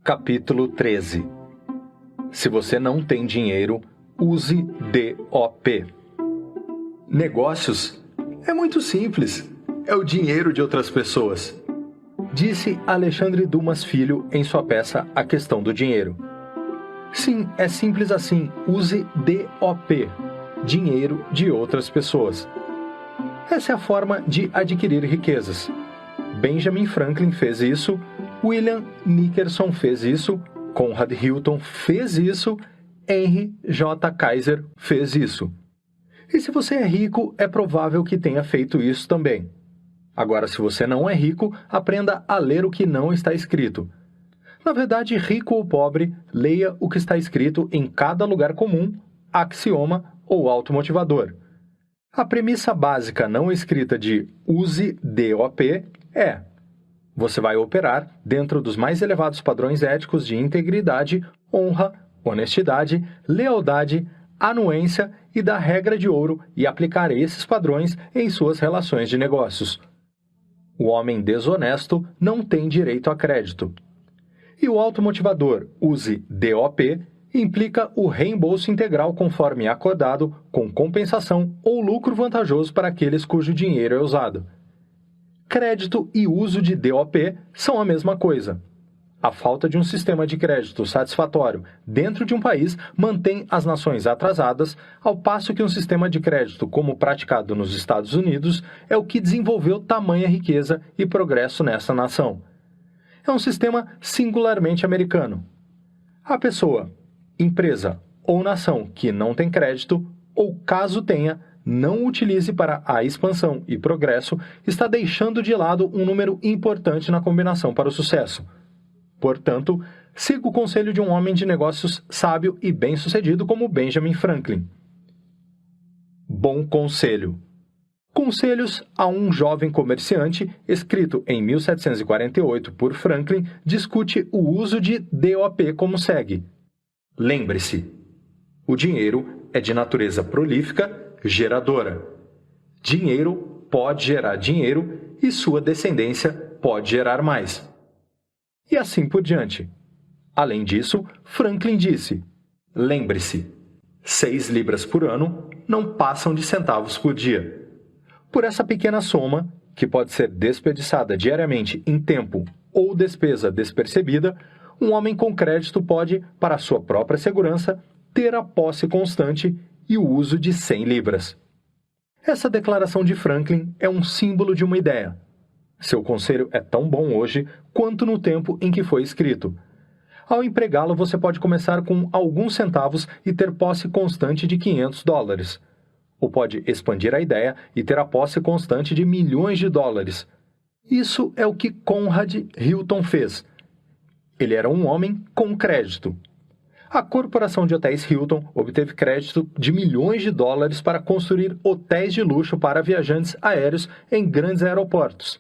Capítulo 13. Se você não tem dinheiro, use DOP. Negócios é muito simples. É o dinheiro de outras pessoas. Disse Alexandre Dumas Filho em sua peça A Questão do Dinheiro. Sim, é simples assim. Use DOP. Dinheiro de outras pessoas. Essa é a forma de adquirir riquezas. Benjamin Franklin fez isso, William Nickerson fez isso, Conrad Hilton fez isso, Henry J. Kaiser fez isso. E se você é rico, é provável que tenha feito isso também. Agora, se você não é rico, aprenda a ler o que não está escrito. Na verdade, rico ou pobre, leia o que está escrito em cada lugar comum, axioma ou automotivador. A premissa básica não escrita de use DOP é: você vai operar dentro dos mais elevados padrões éticos de integridade, honra, honestidade, lealdade, anuência e da regra de ouro e aplicar esses padrões em suas relações de negócios. O homem desonesto não tem direito a crédito. E o automotivador use DOP implica o reembolso integral conforme acordado, com compensação ou lucro vantajoso para aqueles cujo dinheiro é usado. Crédito e uso de DOP são a mesma coisa. A falta de um sistema de crédito satisfatório dentro de um país mantém as nações atrasadas, ao passo que um sistema de crédito como o praticado nos Estados Unidos é o que desenvolveu tamanha riqueza e progresso nessa nação. É um sistema singularmente americano. A pessoa, empresa ou nação que não tem crédito, ou caso tenha, não utilize para a expansão e progresso, está deixando de lado um número importante na combinação para o sucesso. Portanto, siga o conselho de um homem de negócios sábio e bem-sucedido como Benjamin Franklin. Bom conselho. Conselhos a um jovem comerciante, escrito em 1748 por Franklin, discute o uso de DOP como segue. Lembre-se, o dinheiro é de natureza prolífica, geradora. Dinheiro pode gerar dinheiro e sua descendência pode gerar mais. E assim por diante. Além disso, Franklin disse, lembre-se, 6 libras por ano não passam de centavos por dia. Por essa pequena soma, que pode ser desperdiçada diariamente em tempo ou despesa despercebida, um homem com crédito pode, para sua própria segurança, ter a posse constante e o uso de 100 libras. Essa declaração de Franklin é um símbolo de uma ideia. Seu conselho é tão bom hoje quanto no tempo em que foi escrito. Ao empregá-lo, você pode começar com alguns centavos e ter posse constante de $500. Ou pode expandir a ideia e ter a posse constante de milhões de dólares. Isso é o que Conrad Hilton fez. Ele era um homem com crédito. A corporação de hotéis Hilton obteve crédito de milhões de dólares para construir hotéis de luxo para viajantes aéreos em grandes aeroportos.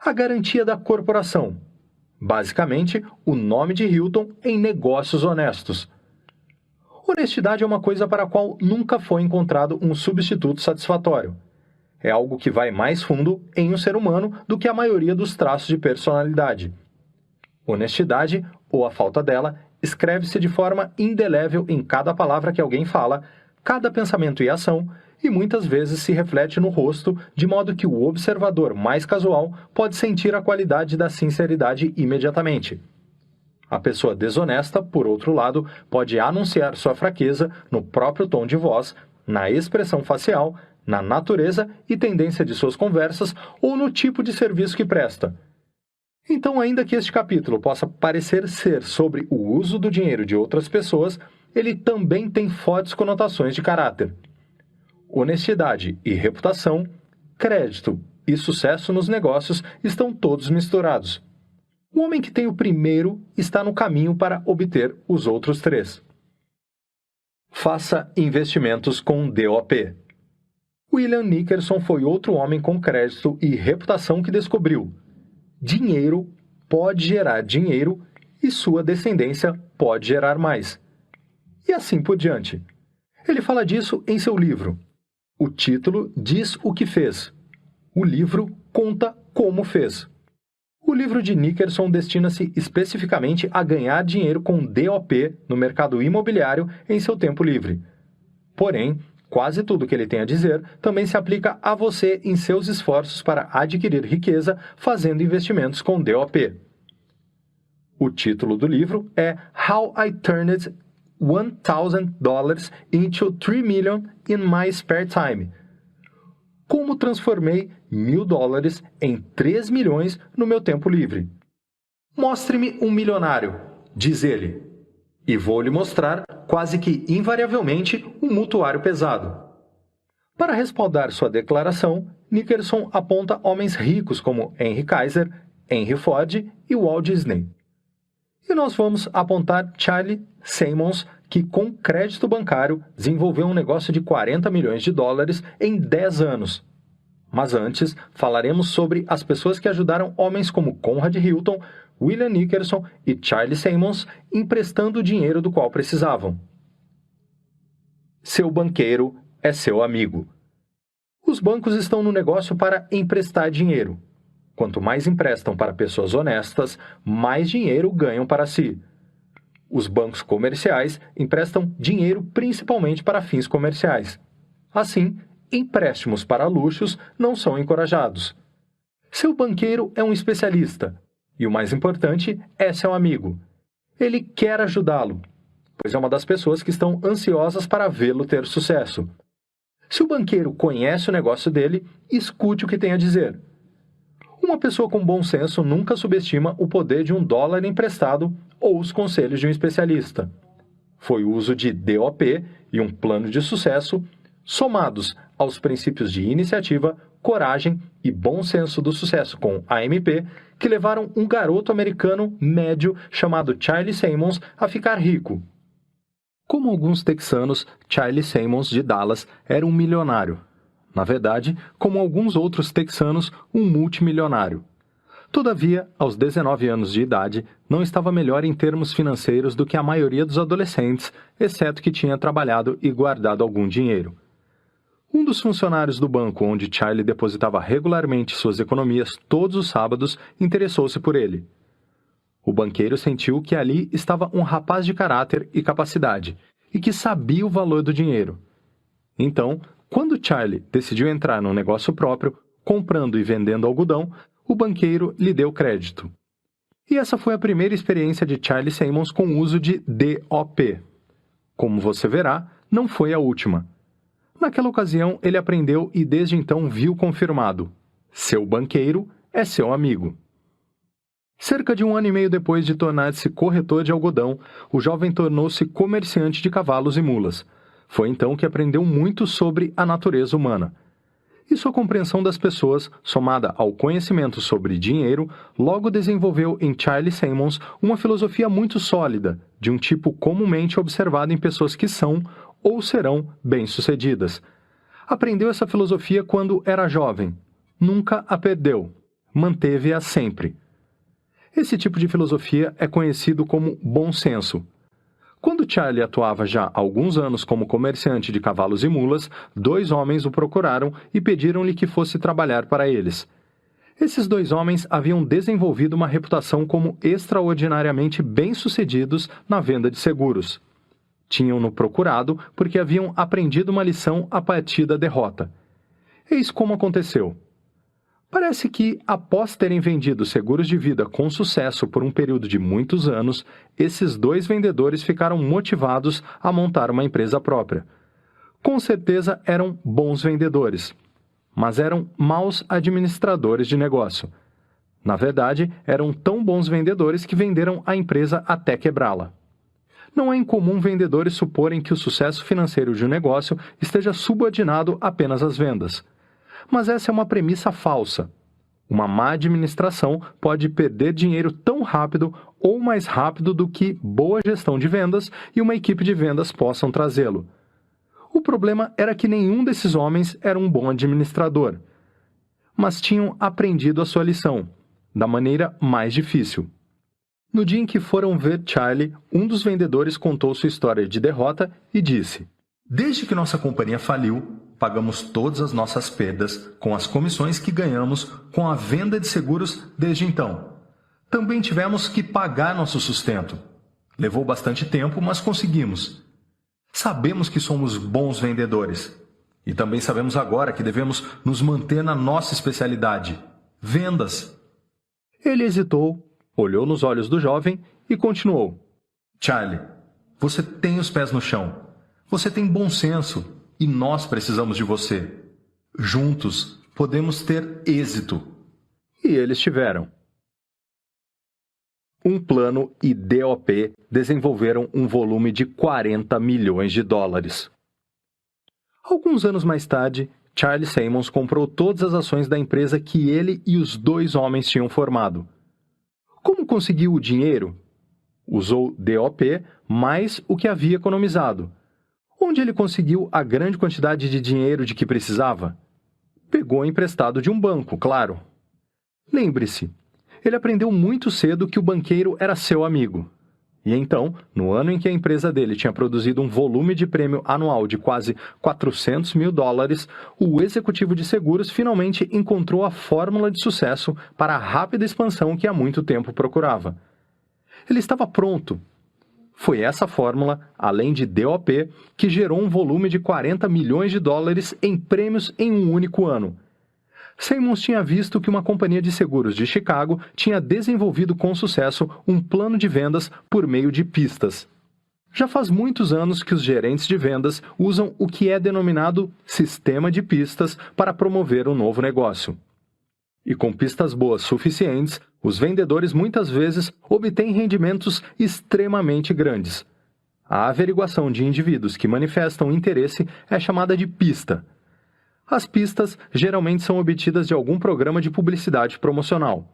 A garantia da corporação. Basicamente, o nome de Hilton em negócios honestos. Honestidade é uma coisa para a qual nunca foi encontrado um substituto satisfatório. É algo que vai mais fundo em um ser humano do que a maioria dos traços de personalidade. Honestidade, ou a falta dela, escreve-se de forma indelével em cada palavra que alguém fala, cada pensamento e ação, e muitas vezes se reflete no rosto, de modo que o observador mais casual pode sentir a qualidade da sinceridade imediatamente. A pessoa desonesta, por outro lado, pode anunciar sua fraqueza no próprio tom de voz, na expressão facial, na natureza e tendência de suas conversas ou no tipo de serviço que presta. Então, ainda que este capítulo possa parecer ser sobre o uso do dinheiro de outras pessoas, ele também tem fortes conotações de caráter. Honestidade e reputação, crédito e sucesso nos negócios estão todos misturados. O homem que tem o primeiro está no caminho para obter os outros 3. Faça investimentos com DOP. William Nickerson foi outro homem com crédito e reputação que descobriu: dinheiro pode gerar dinheiro e sua descendência pode gerar mais. E assim por diante. Ele fala disso em seu livro. O título diz o que fez. O livro conta como fez. O livro de Nickerson destina-se especificamente a ganhar dinheiro com DOP no mercado imobiliário em seu tempo livre. Porém, quase tudo que ele tem a dizer também se aplica a você em seus esforços para adquirir riqueza fazendo investimentos com DOP. O título do livro é How I Turned $1,000 into $3 million in My Spare Time. Como transformei $1.000 em 3 milhões no meu tempo livre. Mostre-me um milionário, diz ele, e vou lhe mostrar, quase que invariavelmente, um mutuário pesado. Para respaldar sua declaração, Nickerson aponta homens ricos como Henry Kaiser, Henry Ford e Walt Disney. E nós vamos apontar Charlie Simmons, que com crédito bancário desenvolveu um negócio de $40 milhões em 10 anos. Mas antes, falaremos sobre as pessoas que ajudaram homens como Conrad Hilton, William Nickerson e Charlie Simmons emprestando o dinheiro do qual precisavam. Seu banqueiro é seu amigo. Os bancos estão no negócio para emprestar dinheiro. Quanto mais emprestam para pessoas honestas, mais dinheiro ganham para si. Os bancos comerciais emprestam dinheiro principalmente para fins comerciais. Assim, empréstimos para luxos não são encorajados. Seu banqueiro é um especialista, e o mais importante é seu amigo. Ele quer ajudá-lo, pois é uma das pessoas que estão ansiosas para vê-lo ter sucesso. Se o banqueiro conhece o negócio dele, escute o que tem a dizer. Uma pessoa com bom senso nunca subestima o poder de $1 emprestado ou os conselhos de um especialista. Foi o uso de DOP e um plano de sucesso, somados aos princípios de iniciativa, coragem e bom senso do sucesso com AMP, que levaram um garoto americano médio chamado Charlie Simmons a ficar rico. Como alguns texanos, Charlie Simmons de Dallas era um milionário. Na verdade, como alguns outros texanos, um multimilionário. Todavia, aos 19 anos de idade, não estava melhor em termos financeiros do que a maioria dos adolescentes, exceto que tinha trabalhado e guardado algum dinheiro. Um dos funcionários do banco onde Charlie depositava regularmente suas economias todos os sábados interessou-se por ele. O banqueiro sentiu que ali estava um rapaz de caráter e capacidade, e que sabia o valor do dinheiro. Então, quando Charlie decidiu entrar num negócio próprio, comprando e vendendo algodão, o banqueiro lhe deu crédito. E essa foi a primeira experiência de Charlie Simmons com o uso de DOP. Como você verá, não foi a última. Naquela ocasião, ele aprendeu e desde então viu confirmado: seu banqueiro é seu amigo. Cerca de 1 ano e meio depois de tornar-se corretor de algodão, o jovem tornou-se comerciante de cavalos e mulas. Foi então que aprendeu muito sobre a natureza humana. E sua compreensão das pessoas, somada ao conhecimento sobre dinheiro, logo desenvolveu em Charlie Simmons uma filosofia muito sólida, de um tipo comumente observado em pessoas que são ou serão bem-sucedidas. Aprendeu essa filosofia quando era jovem. Nunca a perdeu. Manteve-a sempre. Esse tipo de filosofia é conhecido como bom senso. Quando Charlie atuava já há alguns anos como comerciante de cavalos e mulas, 2 homens o procuraram e pediram-lhe que fosse trabalhar para eles. Esses 2 homens haviam desenvolvido uma reputação como extraordinariamente bem-sucedidos na venda de seguros. Tinham-no procurado porque haviam aprendido uma lição a partir da derrota. Eis como aconteceu. Parece que, após terem vendido seguros de vida com sucesso por um período de muitos anos, esses 2 vendedores ficaram motivados a montar uma empresa própria. Com certeza eram bons vendedores, mas eram maus administradores de negócio. Na verdade, eram tão bons vendedores que venderam a empresa até quebrá-la. Não é incomum vendedores suporem que o sucesso financeiro de um negócio esteja subordinado apenas às vendas. Mas essa é uma premissa falsa. Uma má administração pode perder dinheiro tão rápido ou mais rápido do que boa gestão de vendas e uma equipe de vendas possam trazê-lo. O problema era que nenhum desses homens era um bom administrador, mas tinham aprendido a sua lição, da maneira mais difícil. No dia em que foram ver Charlie, um dos vendedores contou sua história de derrota e disse: "Desde que nossa companhia faliu, pagamos todas as nossas perdas com as comissões que ganhamos com a venda de seguros desde então. Também tivemos que pagar nosso sustento. Levou bastante tempo, mas conseguimos. Sabemos que somos bons vendedores. E também sabemos agora que devemos nos manter na nossa especialidade, vendas. Ele hesitou, olhou nos olhos do jovem e continuou. Charlie, você tem os pés no chão. Você tem bom senso e nós precisamos de você. Juntos podemos ter êxito. E eles tiveram. Um plano e DOP desenvolveram um volume de 40 milhões de dólares. Alguns anos mais tarde, Charlie Sammons comprou todas as ações da empresa que ele e os dois homens tinham formado. Como conseguiu o dinheiro? Usou DOP mais o que havia economizado. Onde ele conseguiu a grande quantidade de dinheiro de que precisava? Pegou emprestado de um banco, claro. Lembre-se, ele aprendeu muito cedo que o banqueiro era seu amigo. E então, no ano em que a empresa dele tinha produzido um volume de prêmio anual de quase 400 mil dólares, o executivo de seguros finalmente encontrou a fórmula de sucesso para a rápida expansão que há muito tempo procurava. Ele estava pronto. Foi essa fórmula, além de DOP, que gerou um volume de 40 milhões de dólares em prêmios em um único ano. Sammons tinha visto que uma companhia de seguros de Chicago tinha desenvolvido com sucesso um plano de vendas por meio de pistas. Já faz muitos anos que os gerentes de vendas usam o que é denominado sistema de pistas para promover um novo negócio. E com pistas boas suficientes, os vendedores muitas vezes obtêm rendimentos extremamente grandes. A averiguação de indivíduos que manifestam interesse é chamada de pista. As pistas geralmente são obtidas de algum programa de publicidade promocional.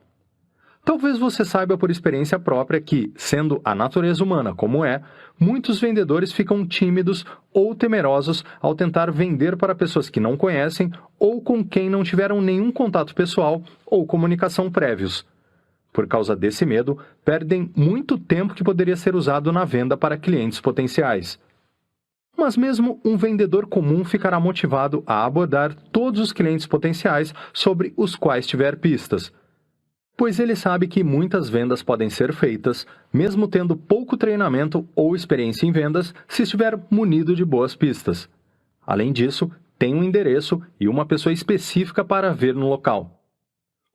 Talvez você saiba por experiência própria que, sendo a natureza humana como é, muitos vendedores ficam tímidos ou temerosos ao tentar vender para pessoas que não conhecem ou com quem não tiveram nenhum contato pessoal ou comunicação prévios. Por causa desse medo, perdem muito tempo que poderia ser usado na venda para clientes potenciais. Mas mesmo um vendedor comum ficará motivado a abordar todos os clientes potenciais sobre os quais tiver pistas, pois ele sabe que muitas vendas podem ser feitas, mesmo tendo pouco treinamento ou experiência em vendas, se estiver munido de boas pistas. Além disso, tem um endereço e uma pessoa específica para ver no local.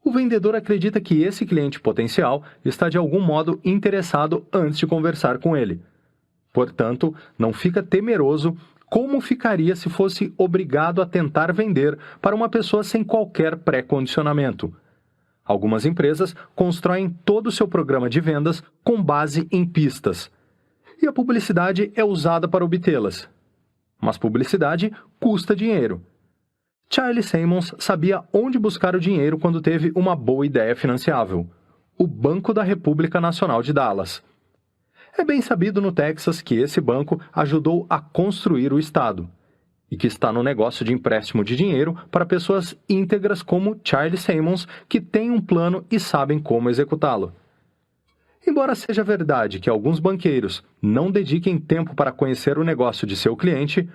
O vendedor acredita que esse cliente potencial está de algum modo interessado antes de conversar com ele. Portanto, não fica temeroso como ficaria se fosse obrigado a tentar vender para uma pessoa sem qualquer pré-condicionamento. Algumas empresas constroem todo o seu programa de vendas com base em pistas. E a publicidade é usada para obtê-las. Mas publicidade custa dinheiro. Charlie Sammons sabia onde buscar o dinheiro quando teve uma boa ideia financiável: o Banco da República Nacional de Dallas. É bem sabido no Texas que esse banco ajudou a construir o Estado e que está no negócio de empréstimo de dinheiro para pessoas íntegras como Charlie Sammons, que têm um plano e sabem como executá-lo. Embora seja verdade que alguns banqueiros não dediquem tempo para conhecer o negócio de seu cliente,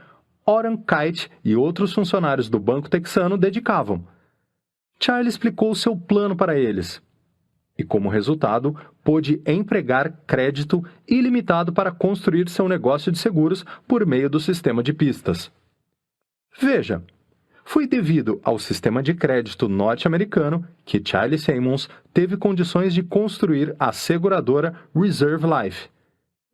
Oran Kite e outros funcionários do banco texano dedicavam. Charlie explicou seu plano para eles. E, como resultado, pôde empregar crédito ilimitado para construir seu negócio de seguros por meio do sistema de pistas. Veja, foi devido ao sistema de crédito norte-americano que Charlie Sammons teve condições de construir a seguradora Reserve Life.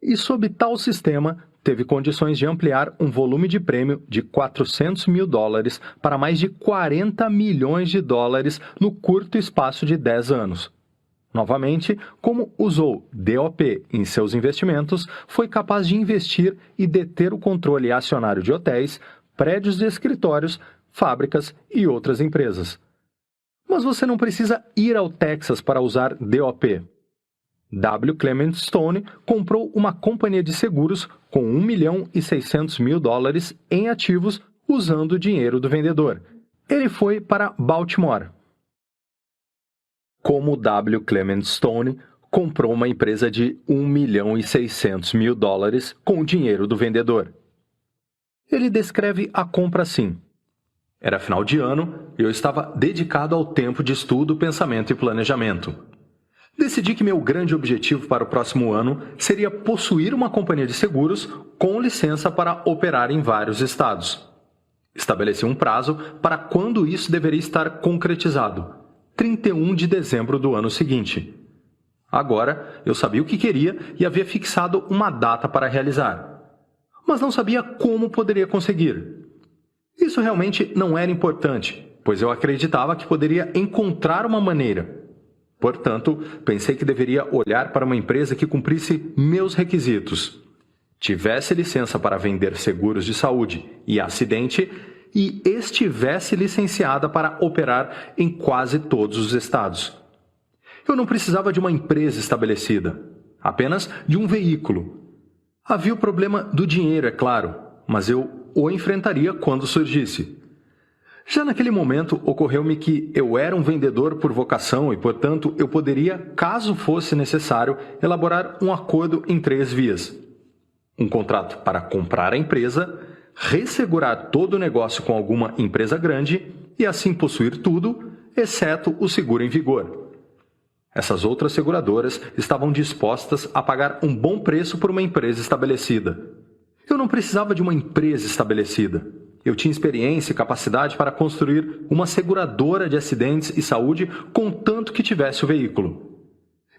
E, sob tal sistema, teve condições de ampliar um volume de prêmio de 400 mil dólares para mais de 40 milhões de dólares no curto espaço de 10 anos. Novamente, como usou DOP em seus investimentos, foi capaz de investir e deter o controle acionário de hotéis, prédios de escritórios, fábricas e outras empresas. Mas você não precisa ir ao Texas para usar DOP. W. Clement Stone comprou uma companhia de seguros com 1.600.000 dólares em ativos usando o dinheiro do vendedor. Ele foi para Baltimore. Como W. Clement Stone comprou uma empresa de 1.600.000 dólares com o dinheiro do vendedor. Ele descreve a compra assim: era final de ano e eu estava dedicado ao tempo de estudo, pensamento e planejamento. Decidi que meu grande objetivo para o próximo ano seria possuir uma companhia de seguros com licença para operar em vários estados. Estabeleci um prazo para quando isso deveria estar concretizado: 31 de dezembro do ano seguinte. Agora, eu sabia o que queria e havia fixado uma data para realizar, mas não sabia como poderia conseguir. Isso realmente não era importante, pois eu acreditava que poderia encontrar uma maneira. Portanto, pensei que deveria olhar para uma empresa que cumprisse meus requisitos, tivesse licença para vender seguros de saúde e acidente e estivesse licenciada para operar em quase todos os estados. Eu não precisava de uma empresa estabelecida, apenas de um veículo. Havia o problema do dinheiro, é claro, mas eu o enfrentaria quando surgisse. Já naquele momento, ocorreu-me que eu era um vendedor por vocação e, portanto, eu poderia, caso fosse necessário, elaborar um acordo em 3 vias. Um contrato para comprar a empresa, ressegurar todo o negócio com alguma empresa grande e assim possuir tudo, exceto o seguro em vigor. Essas outras seguradoras estavam dispostas a pagar um bom preço por uma empresa estabelecida. Eu não precisava de uma empresa estabelecida. Eu tinha experiência e capacidade para construir uma seguradora de acidentes e saúde contanto que tivesse o veículo.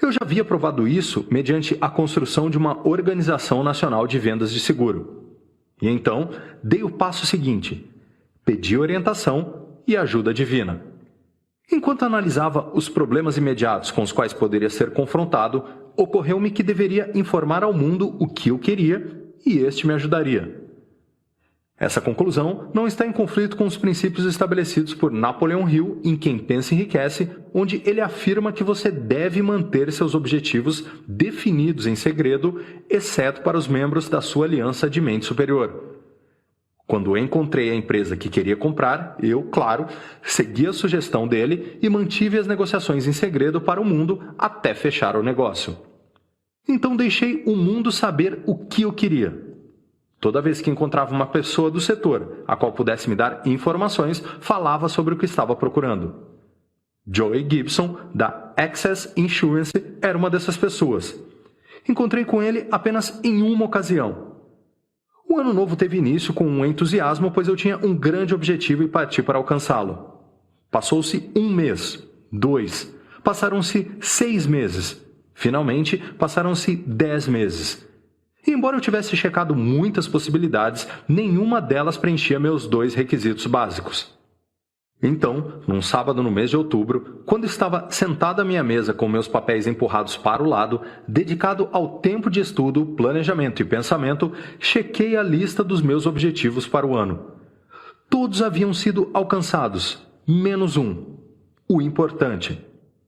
Eu já havia provado isso mediante a construção de uma organização nacional de vendas de seguro. E então, dei o passo seguinte: pedi orientação e ajuda divina. Enquanto analisava os problemas imediatos com os quais poderia ser confrontado, ocorreu-me que deveria informar ao mundo o que eu queria e este me ajudaria. Essa conclusão não está em conflito com os princípios estabelecidos por Napoleão Hill em Quem Pensa Enriquece, onde ele afirma que você deve manter seus objetivos definidos em segredo, exceto para os membros da sua aliança de mente superior. Quando encontrei a empresa que queria comprar, eu, claro, segui a sugestão dele e mantive as negociações em segredo para o mundo até fechar o negócio. Então deixei o mundo saber o que eu queria. Toda vez que encontrava uma pessoa do setor, a qual pudesse me dar informações, falava sobre o que estava procurando. Joey Gibson, da Access Insurance, era uma dessas pessoas. Encontrei com ele apenas em uma ocasião. O ano novo teve início com um entusiasmo, pois eu tinha um grande objetivo e parti para alcançá-lo. Passou-se 1 mês, 2, passaram-se 6 meses, finalmente passaram-se 10 meses. E embora eu tivesse checado muitas possibilidades, nenhuma delas preenchia meus 2 requisitos básicos. Então, num sábado no mês de outubro, quando estava sentado à minha mesa com meus papéis empurrados para o lado, dedicado ao tempo de estudo, planejamento e pensamento, chequei a lista dos meus objetivos para o ano. Todos haviam sido alcançados, menos um: o importante.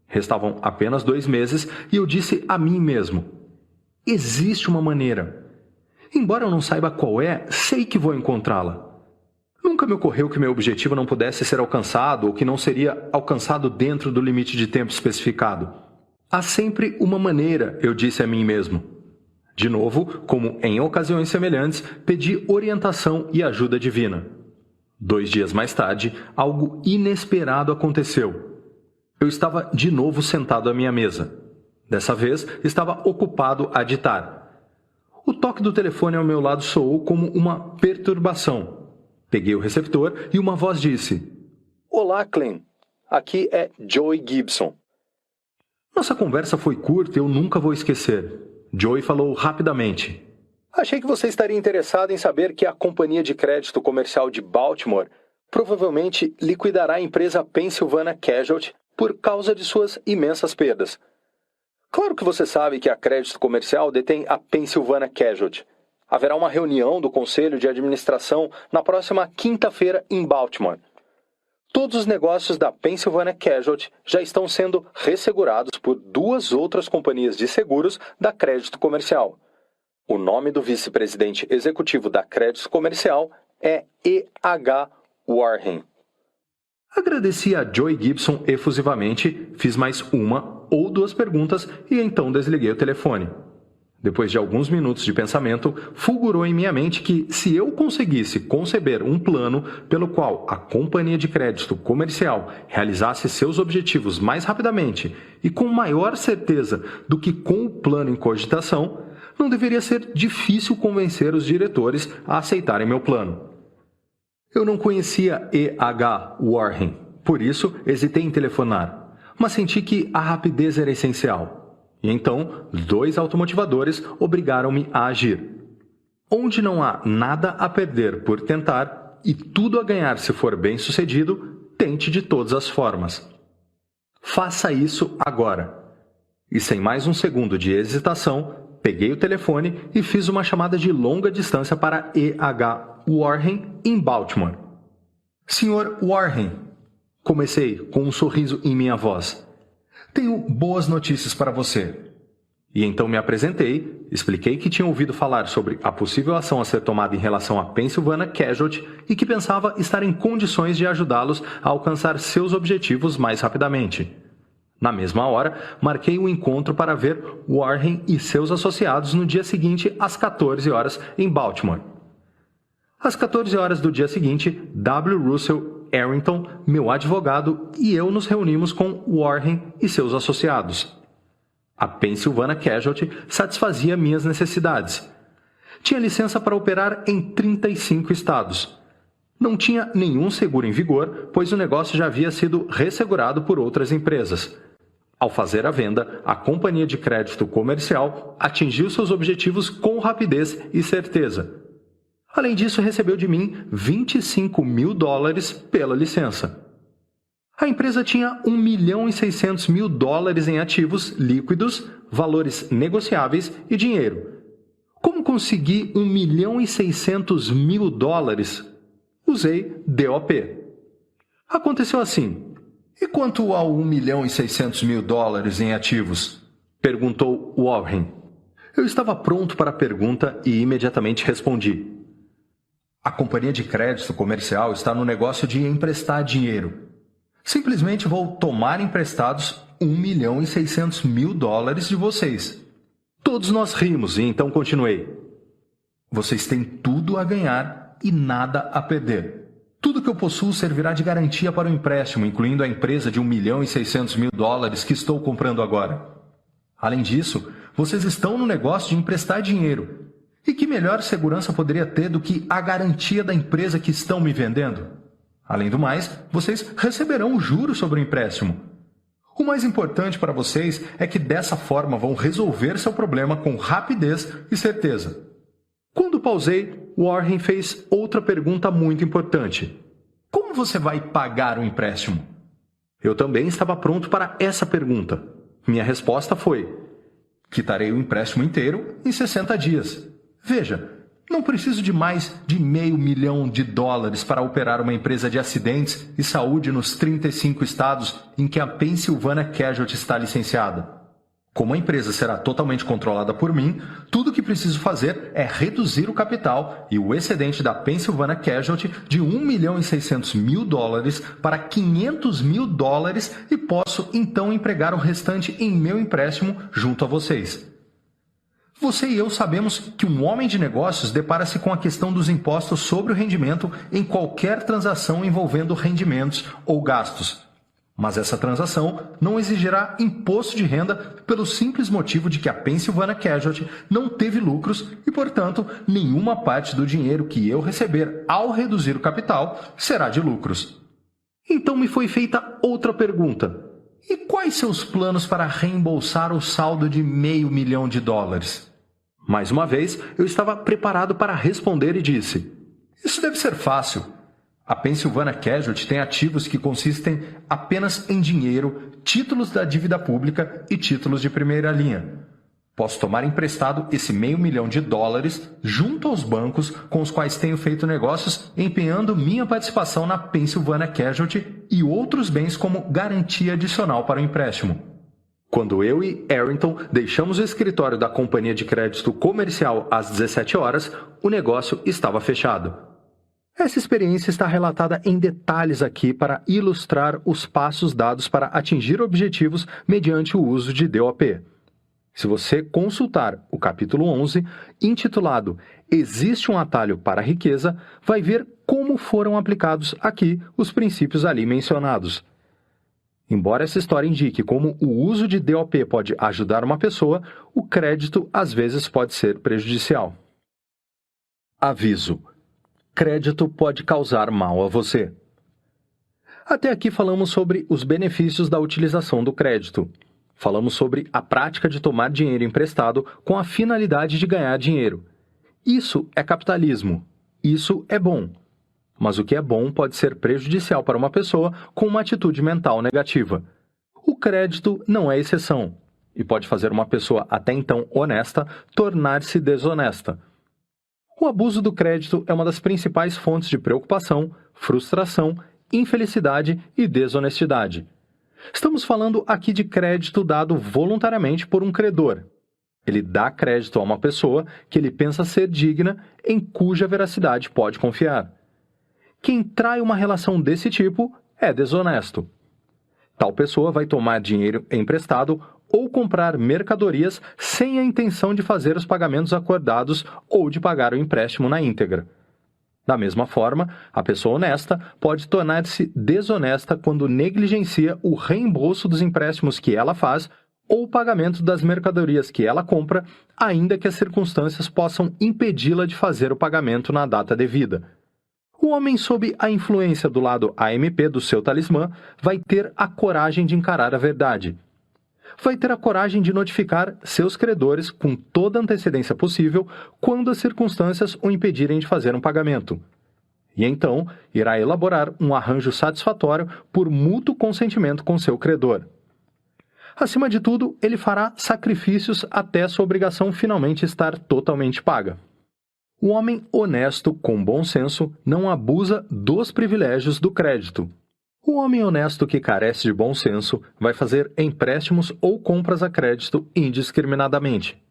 Restavam apenas 2 meses e eu disse a mim mesmo: existe uma maneira. Embora eu não saiba qual é, sei que vou encontrá-la. Nunca me ocorreu que meu objetivo não pudesse ser alcançado ou que não seria alcançado dentro do limite de tempo especificado. Há sempre uma maneira, eu disse a mim mesmo. De novo, como em ocasiões semelhantes, pedi orientação e ajuda divina. 2 dias mais tarde, algo inesperado aconteceu. Eu estava de novo sentado à minha mesa. Dessa vez, estava ocupado a ditar. O toque do telefone ao meu lado soou como uma perturbação. Peguei o receptor e uma voz disse: "Olá, Clem. Aqui é Joey Gibson." Nossa conversa foi curta e eu nunca vou esquecer. Joey falou rapidamente: "Achei que você estaria interessado em saber que a Companhia de Crédito Comercial de Baltimore provavelmente liquidará a empresa Pennsylvania Casualty por causa de suas imensas perdas. Claro que você sabe que a Crédito Comercial detém a Pennsylvania Casualty. Haverá uma reunião do Conselho de Administração na próxima quinta-feira em Baltimore. Todos os negócios da Pennsylvania Casualty já estão sendo ressegurados por 2 outras companhias de seguros da Crédito Comercial. O nome do vice-presidente executivo da Crédito Comercial é E.H. Warren." Agradeci a Joey Gibson efusivamente, fiz mais 1 ou 2 perguntas e então desliguei o telefone. Depois de alguns minutos de pensamento, fulgurou em minha mente que, se eu conseguisse conceber um plano pelo qual a companhia de crédito comercial realizasse seus objetivos mais rapidamente e com maior certeza do que com o plano em cogitação, não deveria ser difícil convencer os diretores a aceitarem meu plano. Eu não conhecia E.H. Warren, por isso hesitei em telefonar, mas senti que a rapidez era essencial. E então, 2 automotivadores obrigaram-me a agir. Onde não há nada a perder por tentar e tudo a ganhar se for bem-sucedido, tente de todas as formas. Faça isso agora. E sem mais um segundo de hesitação, peguei o telefone e fiz uma chamada de longa distância para E.H. Warren em Baltimore. Sr. Warren, comecei com um sorriso em minha voz. Tenho boas notícias para você. E então me apresentei, expliquei que tinha ouvido falar sobre a possível ação a ser tomada em relação à Pennsylvania Casualty e que pensava estar em condições de ajudá-los a alcançar seus objetivos mais rapidamente. Na mesma hora, marquei um encontro para ver Warren e seus associados no dia seguinte às 14 horas em Baltimore. Às 14 horas do dia seguinte, W. Russell Arrington, meu advogado, e eu nos reunimos com Warren e seus associados. A Pennsylvania Casualty satisfazia minhas necessidades. Tinha licença para operar em 35 estados. Não tinha nenhum seguro em vigor, pois o negócio já havia sido ressegurado por outras empresas. Ao fazer a venda, a companhia de crédito comercial atingiu seus objetivos com rapidez e certeza. Além disso, recebeu de mim $25 mil pela licença. A empresa tinha $1.600.000 em ativos líquidos, valores negociáveis e dinheiro. Como consegui $1.600.000? Usei DOP. Aconteceu assim. E quanto ao $1.600.000 em ativos? Perguntou Warren. Eu estava pronto para a pergunta e imediatamente respondi. A companhia de crédito comercial está no negócio de emprestar dinheiro. Simplesmente vou tomar emprestados $1.600.000 de vocês. Todos nós rimos e então continuei. Vocês têm tudo a ganhar e nada a perder. Tudo que eu possuo servirá de garantia para o empréstimo, incluindo a empresa de $1.600.000 que estou comprando agora. Além disso, vocês estão no negócio de emprestar dinheiro. E que melhor segurança poderia ter do que a garantia da empresa que estão me vendendo? Além do mais, vocês receberão o juro sobre o empréstimo. O mais importante para vocês é que dessa forma vão resolver seu problema com rapidez e certeza. Quando pausei, Warren fez outra pergunta muito importante. Como você vai pagar o empréstimo? Eu também estava pronto para essa pergunta. Minha resposta foi: quitarei o empréstimo inteiro em 60 dias. Veja, não preciso de mais de $500 mil para operar uma empresa de acidentes e saúde nos 35 estados em que a Pennsylvania Casualty está licenciada. Como a empresa será totalmente controlada por mim, tudo o que preciso fazer é reduzir o capital e o excedente da Pennsylvania Casualty de $1.600.000 para $500 mil e posso então empregar o restante em meu empréstimo junto a vocês. Você e eu sabemos que um homem de negócios depara-se com a questão dos impostos sobre o rendimento em qualquer transação envolvendo rendimentos ou gastos. Mas essa transação não exigirá imposto de renda pelo simples motivo de que a Pennsylvania Casualty não teve lucros e, portanto, nenhuma parte do dinheiro que eu receber ao reduzir o capital será de lucros. Então me foi feita outra pergunta. E quais seus planos para reembolsar o saldo de $500 mil? Mais uma vez, eu estava preparado para responder e disse: isso deve ser fácil. A Pennsylvania Casualty tem ativos que consistem apenas em dinheiro, títulos da dívida pública e títulos de primeira linha. Posso tomar emprestado esse $500 mil junto aos bancos com os quais tenho feito negócios, empenhando minha participação na Pennsylvania Casualty e outros bens como garantia adicional para o empréstimo. Quando eu e Arrington deixamos o escritório da companhia de crédito comercial às 17 horas, o negócio estava fechado. Essa experiência está relatada em detalhes aqui para ilustrar os passos dados para atingir objetivos mediante o uso de DOP. Se você consultar o capítulo 11, intitulado Existe um atalho para a riqueza, vai ver como foram aplicados aqui os princípios ali mencionados. Embora essa história indique como o uso de DOP pode ajudar uma pessoa, o crédito às vezes pode ser prejudicial. Aviso: crédito pode causar mal a você. Até aqui falamos sobre os benefícios da utilização do crédito. Falamos sobre a prática de tomar dinheiro emprestado com a finalidade de ganhar dinheiro. Isso é capitalismo. Isso é bom. Mas o que é bom pode ser prejudicial para uma pessoa com uma atitude mental negativa. O crédito não é exceção e pode fazer uma pessoa até então honesta tornar-se desonesta. O abuso do crédito é uma das principais fontes de preocupação, frustração, infelicidade e desonestidade. Estamos falando aqui de crédito dado voluntariamente por um credor. Ele dá crédito a uma pessoa que ele pensa ser digna, em cuja veracidade pode confiar. Quem trai uma relação desse tipo é desonesto. Tal pessoa vai tomar dinheiro emprestado ou comprar mercadorias sem a intenção de fazer os pagamentos acordados ou de pagar o empréstimo na íntegra. Da mesma forma, a pessoa honesta pode tornar-se desonesta quando negligencia o reembolso dos empréstimos que ela faz ou o pagamento das mercadorias que ela compra, ainda que as circunstâncias possam impedi-la de fazer o pagamento na data devida. O homem sob a influência do lado AMP do seu talismã vai ter a coragem de encarar a verdade. Vai ter a coragem de notificar seus credores com toda a antecedência possível quando as circunstâncias o impedirem de fazer um pagamento. E então, irá elaborar um arranjo satisfatório por mútuo consentimento com seu credor. Acima de tudo, ele fará sacrifícios até sua obrigação finalmente estar totalmente paga. O homem honesto com bom senso não abusa dos privilégios do crédito. O homem honesto que carece de bom senso vai fazer empréstimos ou compras a crédito indiscriminadamente.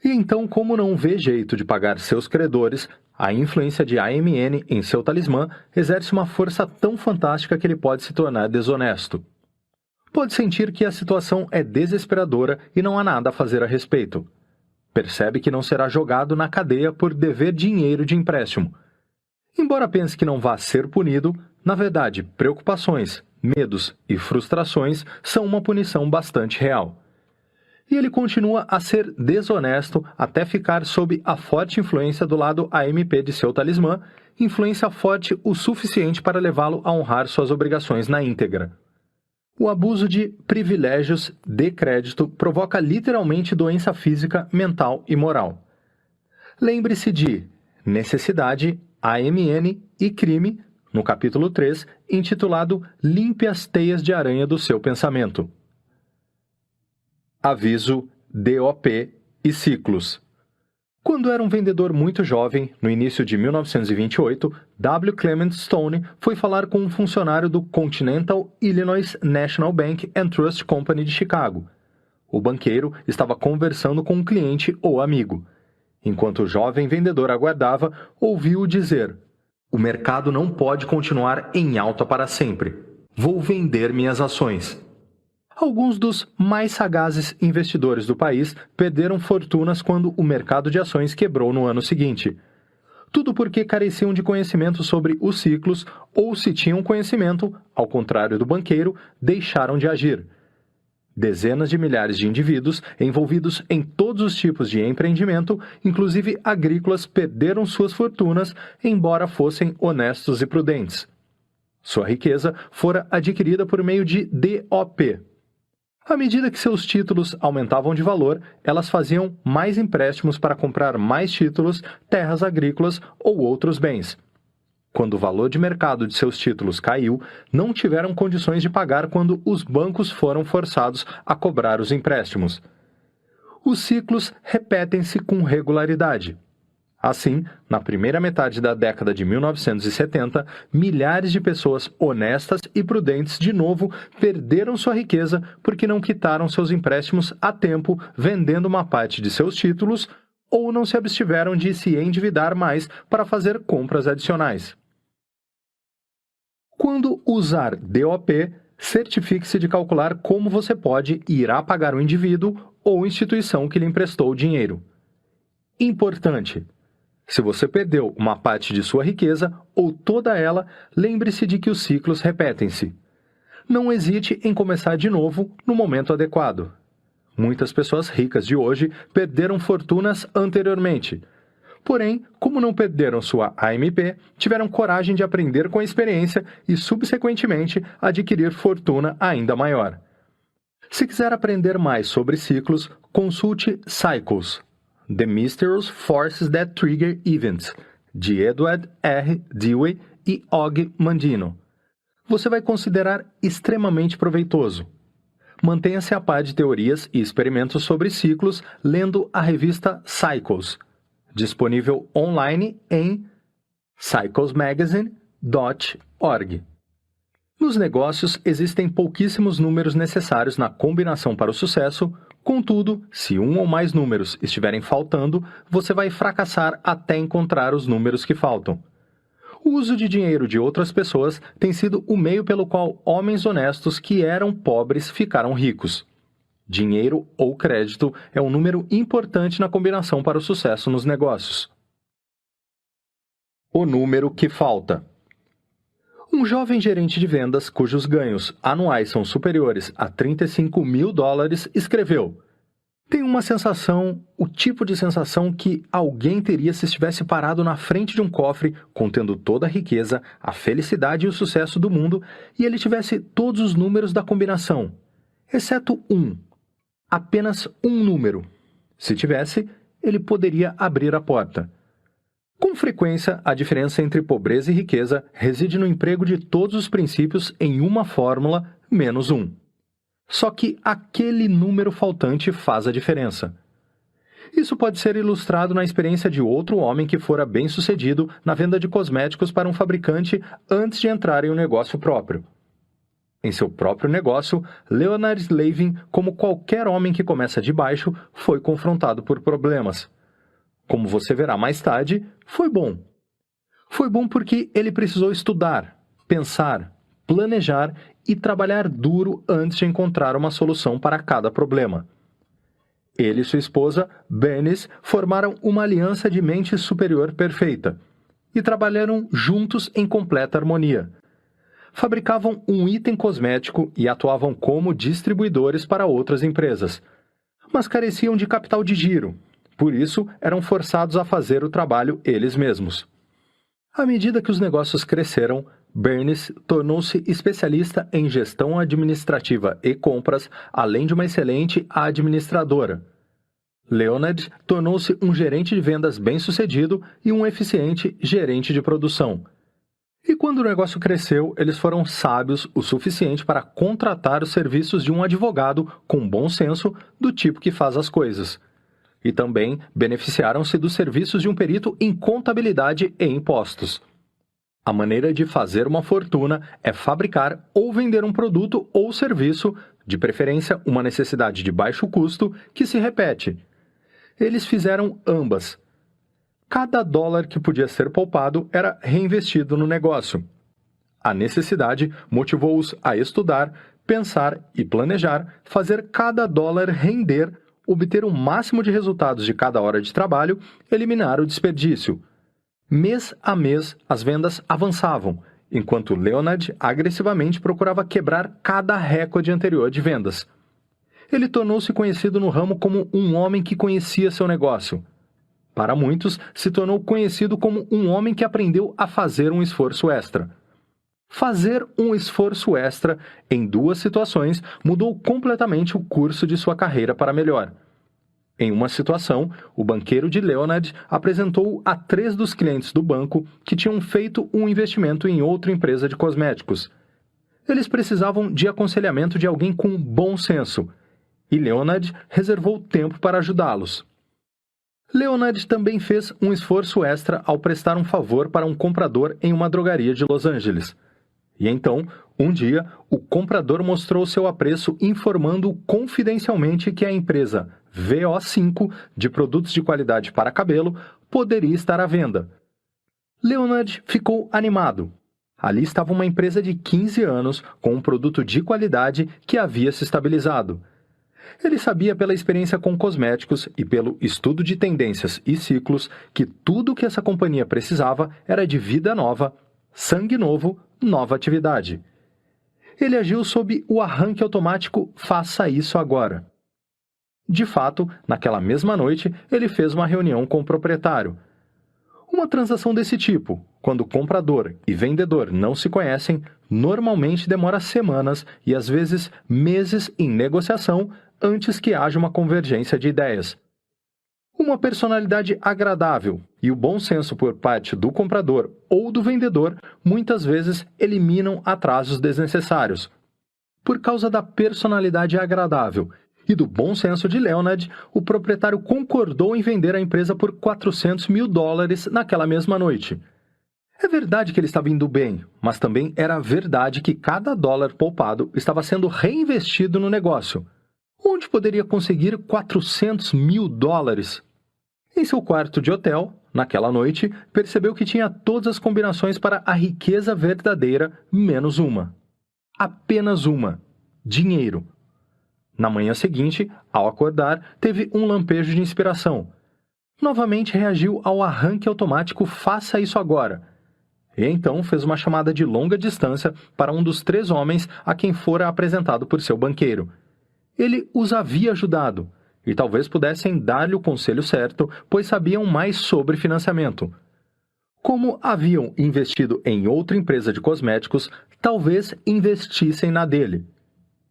E então, como não vê jeito de pagar seus credores, a influência de AMN em seu talismã exerce uma força tão fantástica que ele pode se tornar desonesto. Pode sentir que a situação é desesperadora e não há nada a fazer a respeito. Percebe que não será jogado na cadeia por dever dinheiro de empréstimo. Embora pense que não vá ser punido, na verdade, preocupações, medos e frustrações são uma punição bastante real. E ele continua a ser desonesto até ficar sob a forte influência do lado AMP de seu talismã, influência forte o suficiente para levá-lo a honrar suas obrigações na íntegra. O abuso de privilégios de crédito provoca literalmente doença física, mental e moral. Lembre-se de necessidade, AMN e crime, no capítulo 3, intitulado Limpe as teias de aranha do seu pensamento. Aviso, DOP e ciclos. Quando era um vendedor muito jovem, no início de 1928, W. Clement Stone foi falar com um funcionário do Continental Illinois National Bank and Trust Company de Chicago. O banqueiro estava conversando com um cliente ou amigo. Enquanto o jovem vendedor aguardava, ouviu-o dizer: "O mercado não pode continuar em alta para sempre. Vou vender minhas ações." Alguns dos mais sagazes investidores do país perderam fortunas quando o mercado de ações quebrou no ano seguinte. Tudo porque careciam de conhecimento sobre os ciclos ou, se tinham conhecimento, ao contrário do banqueiro, deixaram de agir. Dezenas de milhares de indivíduos envolvidos em todos os tipos de empreendimento, inclusive agrícolas, perderam suas fortunas, embora fossem honestos e prudentes. Sua riqueza fora adquirida por meio de DOP. À medida que seus títulos aumentavam de valor, elas faziam mais empréstimos para comprar mais títulos, terras agrícolas ou outros bens. Quando o valor de mercado de seus títulos caiu, não tiveram condições de pagar quando os bancos foram forçados a cobrar os empréstimos. Os ciclos repetem-se com regularidade. Assim, na primeira metade da década de 1970, milhares de pessoas honestas e prudentes de novo perderam sua riqueza porque não quitaram seus empréstimos a tempo vendendo uma parte de seus títulos ou não se abstiveram de se endividar mais para fazer compras adicionais. Quando usar DOP, certifique-se de calcular como você pode e irá pagar o indivíduo ou instituição que lhe emprestou o dinheiro. Importante: se você perdeu uma parte de sua riqueza ou toda ela, lembre-se de que os ciclos repetem-se. Não hesite em começar de novo no momento adequado. Muitas pessoas ricas de hoje perderam fortunas anteriormente. Porém, como não perderam sua AMP, tiveram coragem de aprender com a experiência e, subsequentemente, adquirir fortuna ainda maior. Se quiser aprender mais sobre ciclos, consulte Cycles: The Mysterious Forces That Trigger Events, de Edward R. Dewey e Og Mandino. Você vai considerar extremamente proveitoso. Mantenha-se a par de teorias e experimentos sobre ciclos lendo a revista Cycles, disponível online em cyclesmagazine.org. Nos negócios, existem pouquíssimos números necessários na combinação para o sucesso, contudo, se um ou mais números estiverem faltando, você vai fracassar até encontrar os números que faltam. O uso de dinheiro de outras pessoas tem sido o meio pelo qual homens honestos que eram pobres ficaram ricos. Dinheiro ou crédito é um número importante na combinação para o sucesso nos negócios. O número que falta. Um jovem gerente de vendas, cujos ganhos anuais são superiores a $35 mil, escreveu: "Tenho uma sensação, o tipo de sensação que alguém teria se estivesse parado na frente de um cofre contendo toda a riqueza, a felicidade e o sucesso do mundo e ele tivesse todos os números da combinação, exceto um. Apenas um número. Se tivesse, ele poderia abrir a porta. Com frequência, a diferença entre pobreza e riqueza reside no emprego de todos os princípios em uma fórmula menos um. Só que aquele número faltante faz a diferença. Isso pode ser ilustrado na experiência de outro homem que fora bem-sucedido na venda de cosméticos para um fabricante antes de entrar em um negócio próprio. Em seu próprio negócio, Leonard Slavin, como qualquer homem que começa de baixo, foi confrontado por problemas. Como você verá mais tarde, foi bom. Foi bom porque ele precisou estudar, pensar, planejar e trabalhar duro antes de encontrar uma solução para cada problema. Ele e sua esposa, Bernice, formaram uma aliança de mente superior perfeita e trabalharam juntos em completa harmonia. Fabricavam um item cosmético e atuavam como distribuidores para outras empresas, mas careciam de capital de giro, por isso eram forçados a fazer o trabalho eles mesmos. À medida que os negócios cresceram, Bernice tornou-se especialista em gestão administrativa e compras, além de uma excelente administradora. Leonard tornou-se um gerente de vendas bem-sucedido e um eficiente gerente de produção. E quando o negócio cresceu, eles foram sábios o suficiente para contratar os serviços de um advogado com bom senso do tipo que faz as coisas. E também beneficiaram-se dos serviços de um perito em contabilidade e impostos. A maneira de fazer uma fortuna é fabricar ou vender um produto ou serviço, de preferência uma necessidade de baixo custo, que se repete. Eles fizeram ambas. Cada dólar que podia ser poupado era reinvestido no negócio. A necessidade motivou-os a estudar, pensar e planejar, fazer cada dólar render, obter o máximo de resultados de cada hora de trabalho, eliminar o desperdício. Mês a mês, as vendas avançavam, enquanto Leonard agressivamente procurava quebrar cada recorde anterior de vendas. Ele tornou-se conhecido no ramo como um homem que conhecia seu negócio. Para muitos, se tornou conhecido como um homem que aprendeu a fazer um esforço extra. Fazer um esforço extra, em duas situações, mudou completamente o curso de sua carreira para melhor. Em uma situação, o banqueiro de Leonard apresentou a 3 dos clientes do banco que tinham feito um investimento em outra empresa de cosméticos. Eles precisavam de aconselhamento de alguém com bom senso, e Leonard reservou tempo para ajudá-los. Leonard também fez um esforço extra ao prestar um favor para um comprador em uma drogaria de Los Angeles. E então, um dia, o comprador mostrou seu apreço informando confidencialmente que a empresa VO5 de produtos de qualidade para cabelo poderia estar à venda. Leonard ficou animado. Ali estava uma empresa de 15 anos com um produto de qualidade que havia se estabilizado. Ele sabia pela experiência com cosméticos e pelo estudo de tendências e ciclos que tudo o que essa companhia precisava era de vida nova, sangue novo, nova atividade. Ele agiu sob o arranque automático "faça isso agora". De fato, naquela mesma noite, ele fez uma reunião com o proprietário. Uma transação desse tipo, quando comprador e vendedor não se conhecem, normalmente demora semanas e às vezes meses em negociação antes que haja uma convergência de ideias. Uma personalidade agradável e o bom senso por parte do comprador ou do vendedor muitas vezes eliminam atrasos desnecessários. Por causa da personalidade agradável e do bom senso de Leonard, o proprietário concordou em vender a empresa por $400 mil naquela mesma noite. É verdade que ele estava indo bem, mas também era verdade que cada dólar poupado estava sendo reinvestido no negócio. Onde poderia conseguir $400 mil? Em seu quarto de hotel, naquela noite, percebeu que tinha todas as combinações para a riqueza verdadeira, menos uma. Apenas uma: dinheiro. Na manhã seguinte, ao acordar, teve um lampejo de inspiração. Novamente reagiu ao arranque automático "faça isso agora". E então fez uma chamada de longa distância para um dos 3 homens a quem fora apresentado por seu banqueiro. Ele os havia ajudado, e talvez pudessem dar-lhe o conselho certo, pois sabiam mais sobre financiamento. Como haviam investido em outra empresa de cosméticos, talvez investissem na dele.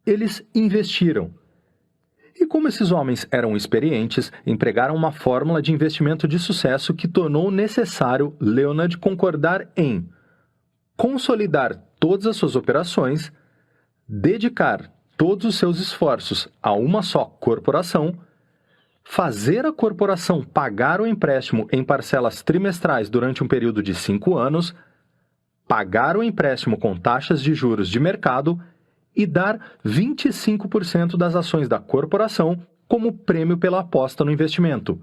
Eles investiram. E como esses homens eram experientes, empregaram uma fórmula de investimento de sucesso que tornou necessário Leonard concordar em consolidar todas as suas operações, dedicar todos os seus esforços a uma só corporação, fazer a corporação pagar o empréstimo em parcelas trimestrais durante um período de 5 anos, pagar o empréstimo com taxas de juros de mercado e dar 25% das ações da corporação como prêmio pela aposta no investimento.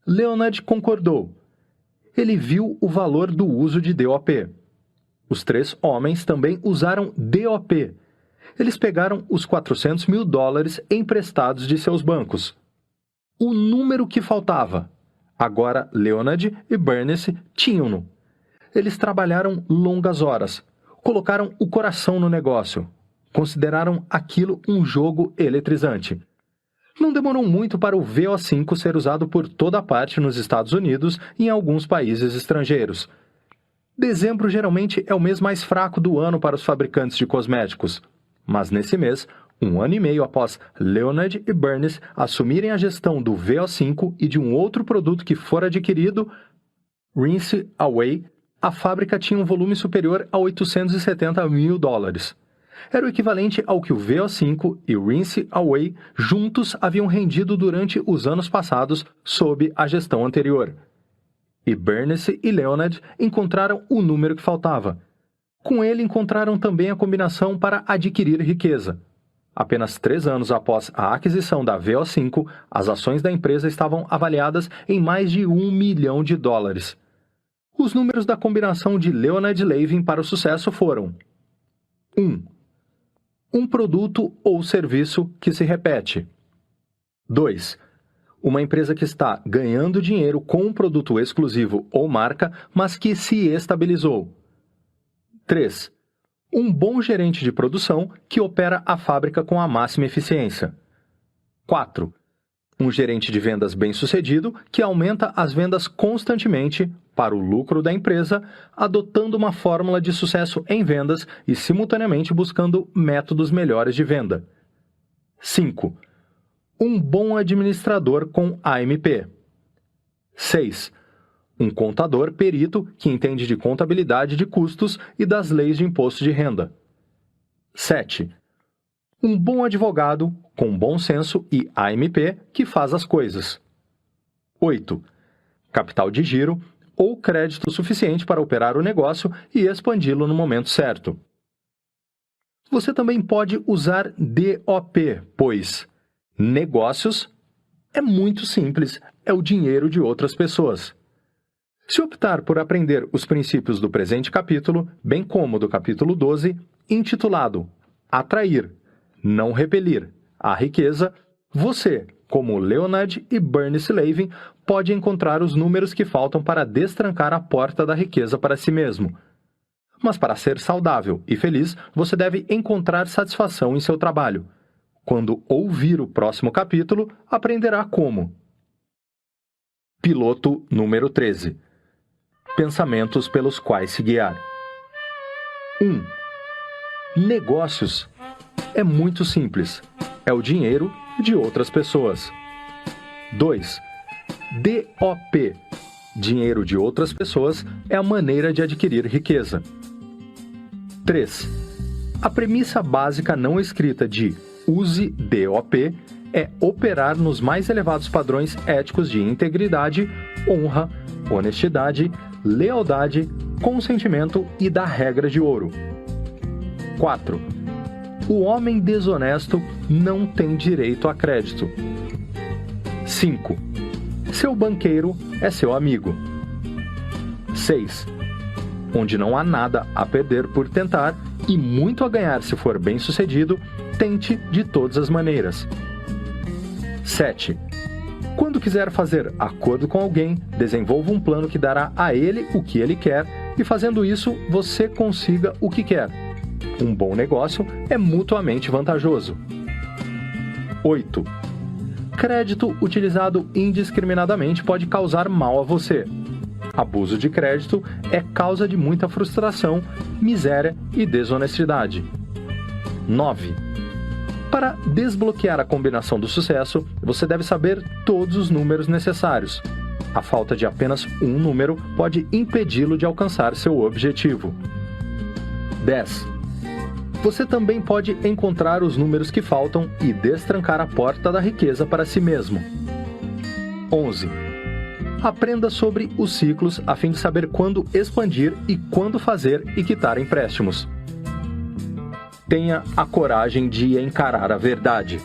Leonard concordou. Ele viu o valor do uso de DOP. Os 3 homens também usaram DOP. Eles pegaram os $400 mil emprestados de seus bancos. O número que faltava. Agora Leonard e Bernice tinham-no. Eles trabalharam longas horas. Colocaram o coração no negócio. Consideraram aquilo um jogo eletrizante. Não demorou muito para o VO5 ser usado por toda parte nos Estados Unidos e em alguns países estrangeiros. Dezembro geralmente é o mês mais fraco do ano para os fabricantes de cosméticos. Mas nesse mês, 1 ano e meio após Leonard e Bernice assumirem a gestão do VO5 e de um outro produto que fora adquirido, Rinse Away, a fábrica tinha um volume superior a $870 mil. Era o equivalente ao que o VO5 e o Rinse Away juntos haviam rendido durante os anos passados sob a gestão anterior. E Bernice e Leonard encontraram o número que faltava. Com ele encontraram também a combinação para adquirir riqueza. Apenas 3 anos após a aquisição da VO5, as ações da empresa estavam avaliadas em mais de $1 milhão. Os números da combinação de Leonard Levin para o sucesso foram: 1. Um produto ou serviço que se repete. 2. Uma empresa que está ganhando dinheiro com um produto exclusivo ou marca, mas que se estabilizou. 3. Um bom gerente de produção que opera a fábrica com a máxima eficiência. 4. Um gerente de vendas bem-sucedido que aumenta as vendas constantemente para o lucro da empresa, adotando uma fórmula de sucesso em vendas e simultaneamente buscando métodos melhores de venda. 5. Um bom administrador com AMP. 6. Um contador perito que entende de contabilidade de custos e das leis de imposto de renda. 7. Um bom advogado com bom senso e AMP que faz as coisas. 8. Capital de giro ou crédito suficiente para operar o negócio e expandi-lo no momento certo. Você também pode usar DOP, pois negócios é muito simples, é o dinheiro de outras pessoas. Se optar por aprender os princípios do presente capítulo, bem como do capítulo 12, intitulado Atrair, não repelir, a riqueza, você, como Leonard e Bernice Levin, pode encontrar os números que faltam para destrancar a porta da riqueza para si mesmo. Mas para ser saudável e feliz, você deve encontrar satisfação em seu trabalho. Quando ouvir o próximo capítulo, aprenderá como. Piloto número 13. Pensamentos pelos quais se guiar. 1. Negócios. É muito simples. É o dinheiro de outras pessoas. 2. DOP. Dinheiro de outras pessoas é a maneira de adquirir riqueza. 3. A premissa básica não escrita de use DOP é operar nos mais elevados padrões éticos de integridade, honra, honestidade, lealdade, consentimento e da regra de ouro. 4. O homem desonesto não tem direito a crédito. 5. Seu banqueiro é seu amigo. 6. Onde não há nada a perder por tentar e muito a ganhar se for bem-sucedido, tente de todas as maneiras. 7. Quando quiser fazer acordo com alguém, desenvolva um plano que dará a ele o que ele quer e, fazendo isso, você consiga o que quer. Um bom negócio é mutuamente vantajoso. 8. Crédito utilizado indiscriminadamente pode causar mal a você. Abuso de crédito é causa de muita frustração, miséria e desonestidade. 9. Para desbloquear a combinação do sucesso, você deve saber todos os números necessários. A falta de apenas um número pode impedi-lo de alcançar seu objetivo. 10. Você também pode encontrar os números que faltam e destrancar a porta da riqueza para si mesmo. 11. Aprenda sobre os ciclos a fim de saber quando expandir e quando fazer e quitar empréstimos. Tenha a coragem de encarar a verdade.